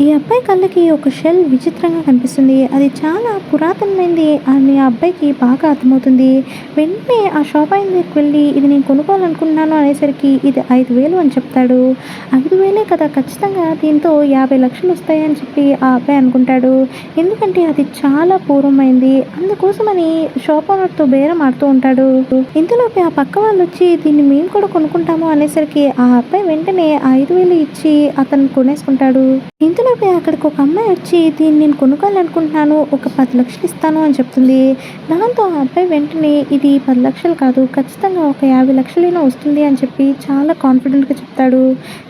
ఈ అబ్బాయి కళ్ళకి ఒక షెల్ విచిత్రంగా కనిపిస్తుంది. అది చాలా పురాతనమైంది అని ఆ అబ్బాయికి బాగా అర్థమవుతుంది. వెంటనే ఆ షాప్ ఆయన దగ్గరికి వెళ్ళి, "ఇది నేను కొనుక్కోవాలనుకుంటున్నాను" అనేసరికి, "ఇది 5,000" అని చెప్తాడు. 5,000 కదా! ఖచ్చితంగా దీంతో 50,00,000 వస్తాయి అని చెప్పి ఆ అబ్బాయి అనుకుంటాడు. ఎందుకంటే అది చాలా పూర్వమైంది. అందుకోసమని షాప్ ఓనర్‌తో బేరం ఆడుతూ ఉంటాడు. ఇంతలోపే ఆ పక్క వాళ్ళొచ్చి, "దీన్ని మేము కూడా కొనుక్కుంటాము" అనేసరికి ఆ అబ్బాయి వెంటనే 5,000 ఇచ్చి అతను కొనేసుకుంటాడు. ఇంతలోపే అక్కడికి ఒక అమ్మాయి వచ్చి, "దీన్ని నేను కొనుక్కోవాలనుకుంటున్నాను. ఒక 10,00,000 ఇస్తాను" అని చెప్తుంది. దాంతో ఆ అబ్బాయి వెంటనే, "ఇది 10,00,000 కాదు. ఖచ్చితంగా ఒక 50,00,000 వస్తుంది" అని చెప్పి చాలా కాన్ఫిడెంట్‌గా చెప్తాడు.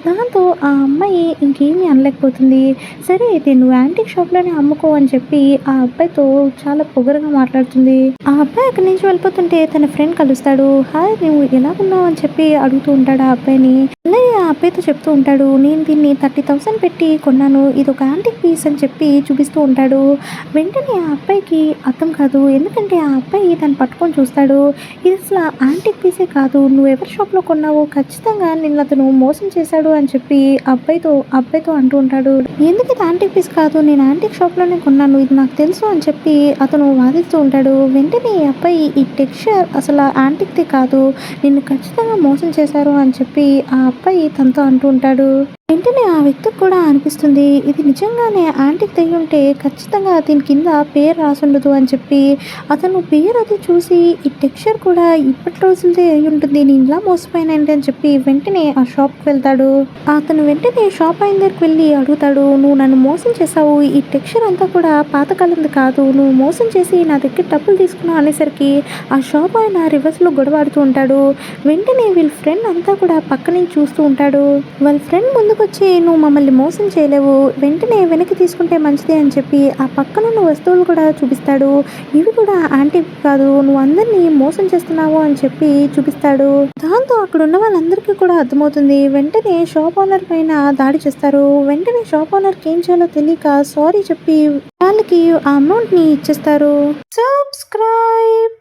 దాంతో ఆ అమ్మాయి ఇంకేమీ అనలేకపోతుంది. "సరే అయితే నువ్వు యాంటిక్ షాప్‌లోనే అమ్ముకో" అని చెప్పి ఆ అబ్బాయితో చాలా పొగరుగా మాట్లాడుతుంది. ఆ అబ్బాయి అక్కడి నుంచి వెళ్ళిపోతుంటే తన ఫ్రెండ్ కలుస్తాడు. "హాయ్, నువ్వు ఎలాగున్నావు" అని చెప్పి అడుగుతూ ఉంటాడు ఆ అబ్బాయిని. అలాగే ఆ అబ్బాయితో చెప్తూ ఉంటాడు, "నేను దీన్ని 30,000 పెట్టి కొన్నాను. ఇదొక యాంటిక్ పీస్" అని చెప్పి చూపిస్తూ ఉంటాడు. వెంటనే ఆ అబ్బాయికి అర్థం కాదు. ఎందుకంటే ఆ అబ్బాయి దాన్ని పట్టుకొని చూస్తాడు. ఇది అసల యాంటిక్ పీసే కాదు. "నువ్వెవరి షాప్‌లో కొన్నావో ఖచ్చితంగా నిన్నతను మోసం చేశాడు" అని చెప్పి అబ్బాయితో అంటూ ఉంటాడు. "ఎందుకిది యాంటిక్ పీస్ కాదు. నేను యాంటిక్ షాప్‌లోనే కొన్నాను. ఇది నాకు తెలుసు" అని చెప్పి అతను వాదిస్తూ ఉంటాడు. వెంటనే ఈ అబ్బాయి, "ఈ టెక్స్చర్ అసల యాంటిక్‌ది కాదు. నిన్ను ఖచ్చితంగా మోసం చేశారు" అని చెప్పి ఆ అబ్బాయి తనతో అంటూ ఉంటాడు. వెంటనే ఆ వ్యక్తికి కూడా అనిపిస్తుంది, ఇది నిజంగానే యాంటిక్ అయ్యుంటే ఖచ్చితంగా దీని కింద పేరు రాసుండదు అని చెప్పి అతను పేరు అది చూసి, ఈ టెక్స్చర్ కూడా ఇప్పటి రోజులదే అయ్యుంటుంది. నేను ఇలా మోసపోయానేంటి అని చెప్పి వెంటనే ఆ షాప్‌కి వెళ్తాడు. అతను వెంటనే షాప్ ఆయన దగ్గరికి వెళ్ళి అడుగుతాడు, "నువ్వు నన్ను మోసం చేశావు. ఈ టెక్స్చర్ అంతా కూడా పాతకాలంది కాదు. నువ్వు మోసం చేసి నా దగ్గర డబ్బులు తీసుకున్నావు" అనేసరికి ఆ షాప్ ఆయన రివర్స్‌లో గొడవాడుతూ ఉంటాడు. వెంటనే వీళ్ళ ఫ్రెండ్ అంతా కూడా పక్క నుంచి చూస్తూ ఉంటాడు. వాళ్ళ ఫ్రెండ్ ముందుకొచ్చి, "నువ్వు మమ్మల్ని మోసం చేయలేవు. వెంటనే వెనక్కి తీసుకుంటే మంచిది" అని చెప్పి ఆ పక్కనున్న వస్తువులు కూడా చూపిస్తాడు. ఇవి కూడా యాంటిక్ కాదు. "నువ్వు అందరినీ మోసం చేస్తున్నావు" అని చెప్పి చూపిస్తాడు. దాంతో అక్కడ ఉన్న వాళ్ళందరికీ కూడా అర్థమవుతుంది. వెంటనే షాప్ ఓనర్ పైన దాడి చేస్తారు. వెంటనే షాప్ ఓనర్‌కి ఏం చేయాలో తెలియక సారీ చెప్పి వాళ్ళకి ఆ అమౌంట్‌ని ఇచ్చేస్తారు. సబ్స్క్రైబ్.